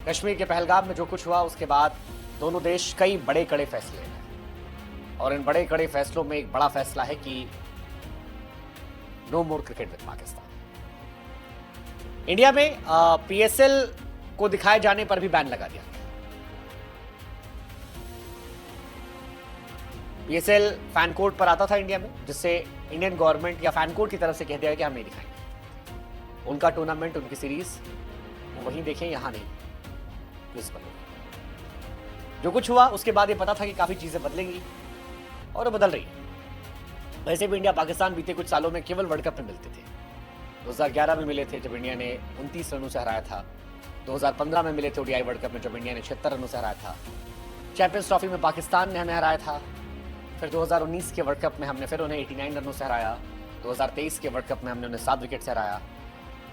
कश्मीर के पहलगाम में जो कुछ हुआ उसके बाद दोनों देश कई बड़े कड़े फैसले लें और इन बड़े कड़े फैसलों में एक बड़ा फैसला है कि no more cricket with Pakistan. India में पीएसएल को दिखाए जाने पर भी बैन लगा दिया गया। पीएसएल फैन कोर्ट पर आता था इंडिया में, जिससे इंडियन गवर्नमेंट या फैन कोर्ट की तरफ से कह दिया कि हम नहीं दिखाएंगे। उनका टूर्नामेंट, उनकी सीरीज वहीं देखें, यहां नहीं। जो कुछ हुआ उसके बाद ये पता था कि काफी चीजें बदलेंगी और वो बदल रही है। वैसे भी इंडिया पाकिस्तान बीते कुछ सालों में केवल वर्ल्ड कप में मिलते थे। 2011 में मिले थे जब इंडिया ने 29 रनों से हराया था। 2015 में मिले थे ओडीआई वर्ल्ड कप में जब इंडिया ने 76 रनों से हराया था। चैंपियंस ट्रॉफी में पाकिस्तान ने हमें हराया था। फिर 2019 के वर्ल्ड कप में हमने फिर उन्हें 89 रनों से हराया। 2023 के वर्ल्ड कप में हमने उन्हें 7 विकेट से हराया।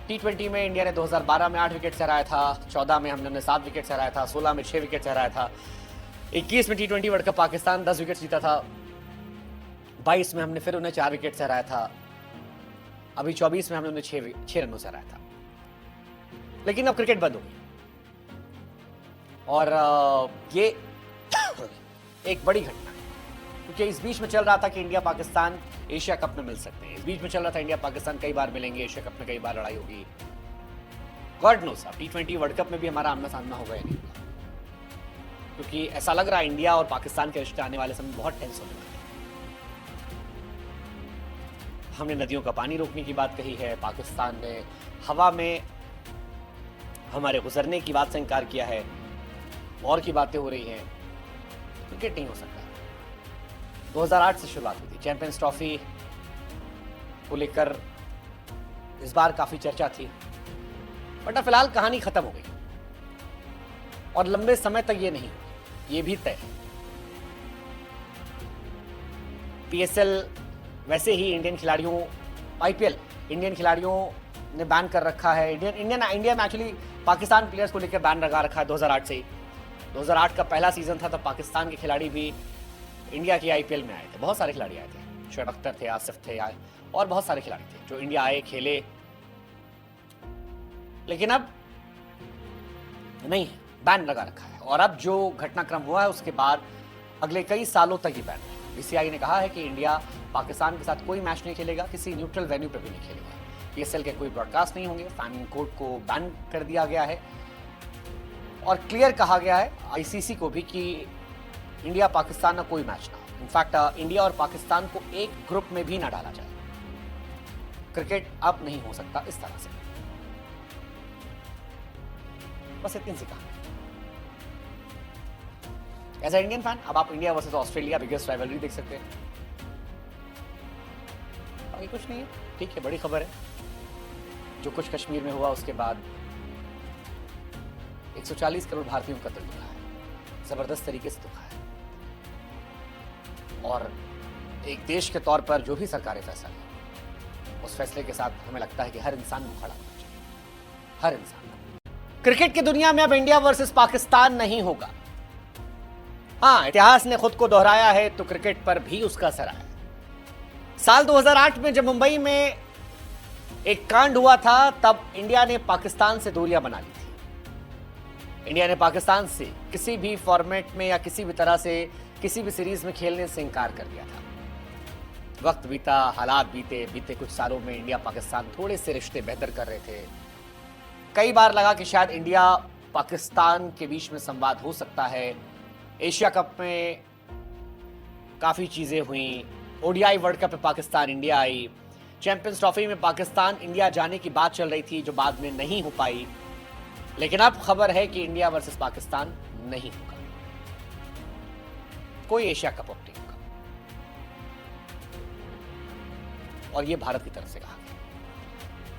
T20 में इंडिया ने 2012 में 8 विकेट से हराया था। 14 में हमने उन्हें 7 विकेट से हराया था। 16 में 6 विकेट से हराया था। 21 में T20 world cup Pakistan 10 wicket जीता था। 22 में हमने फिर उन्हें 4 विकेट से हराया था। अभी 24 में हमने उन्हें 6 रनों से हराया था। लेकिन अब क्रिकेट बंद हो गई और ये एक बड़ी घटना है, क्योंकि इस बीच में चल रहा था कि इंडिया पाकिस्तान एशिया कप में मिल सकते हैं। इस बीच में चल रहा था इंडिया पाकिस्तान कई बार मिलेंगे, एशिया कप में कई बार लड़ाई होगी। गॉड नोस अब T20 वर्ल्ड कप में भी हमारा आमना सामना होगा या नहीं होगा, क्योंकि ऐसा लग रहा है इंडिया और पाकिस्तान के रिश्ते आने वाले समय बहुत टेंस होने वाले हैं। हमने नदियों का पानी रोकने की बात कही है, पाकिस्तान ने हवा में हमारे गुजरने की बात से इनकार किया है, और की बातें हो रही हैं। क्रिकेट नहीं हो सकता। 2008 से शुरुआत हुई थी, चैंपियंस ट्रॉफी को लेकर इस बार काफी चर्चा थी, बट फिलहाल कहानी खत्म हो गई और लंबे समय तक ये नहीं, ये भी तय है। पीएसएल वैसे ही इंडियन खिलाड़ियों, आईपीएल इंडियन खिलाड़ियों ने बैन कर रखा है। इंडिया में एक्चुअली पाकिस्तान प्लेयर्स को लेकर बैन लगा रखा है 2008 से ही। 2008 का पहला सीजन था, तब पाकिस्तान के खिलाड़ी भी इंडिया की आईपीएल में आए थे। बहुत सारे खिलाड़ी आए थे, शोएब अख्तर थे, आसिफ थे, और बहुत सारे खिलाड़ी थे जो इंडिया आए, खेले। लेकिन अब नहीं, बैन लगा रखा है। और अब जो घटनाक्रम हुआ है उसके बाद अगले कई सालों तक ही बैन है। बीसीसीआई ने कहा है कि इंडिया पाकिस्तान के साथ कोई मैच नहीं खेलेगा, किसी न्यूट्रल वेन्यू पर भी नहीं खेलेगा। पीएसएल के कोई ब्रॉडकास्ट नहीं होंगे। फैन कोर्ट को बैन कर दिया गया है और क्लियर कहा गया है आईसीसी को भी कि इंडिया पाकिस्तान का कोई मैच ना हो। इनफैक्ट इंडिया और पाकिस्तान को एक ग्रुप में भी ना डाला जाए। क्रिकेट अब नहीं हो सकता इस तरह से। बस इतनी सी कहानी। एज ए इंडियन फैन अब आप India versus Australia biggest rivalry देख सकते हैं। बाकी कुछ नहीं है, ठीक है। बड़ी खबर है जो कुछ कश्मीर में हुआ उसके बाद 140 करोड़ भारतीयों का दिल दुखा है, जबरदस्त तरीके से दुखा है। और एक देश के तौर पर जो भी सरकारी फैसला है, उस फैसले के साथ हमें लगता है कि हर इंसान को खड़ा होना चाहिए, हर इंसान। क्रिकेट की दुनिया में अब इंडिया वर्सेस पाकिस्तान नहीं होगा। हाँ, इतिहास ने खुद को दोहराया है तो क्रिकेट पर भी उसका असर आया। साल 2008 में जब मुंबई में एक कांड हुआ था, तब इंडिया ने पाकिस्तान से दूरियां बना ली थी। इंडिया ने पाकिस्तान से किसी भी फॉर्मेट में या किसी भी तरह से किसी भी सीरीज में खेलने से इनकार कर दिया था। वक्त बीता, हालात बीते कुछ सालों में इंडिया पाकिस्तान थोड़े से रिश्ते बेहतर कर रहे थे। कई बार लगा कि शायद इंडिया पाकिस्तान के बीच में संवाद हो सकता है। एशिया कप में काफी चीजें हुई, ओडीआई वर्ल्ड कप में Pakistan India I, champions trophy में पाकिस्तान इंडिया जाने की बात चल रही थी जो बाद में नहीं हो पाई। लेकिन अब खबर है कि इंडिया वर्सेस पाकिस्तान नहीं होगा, कोई एशिया कप नहीं होगा। और यह भारत की तरफ से कहा गया।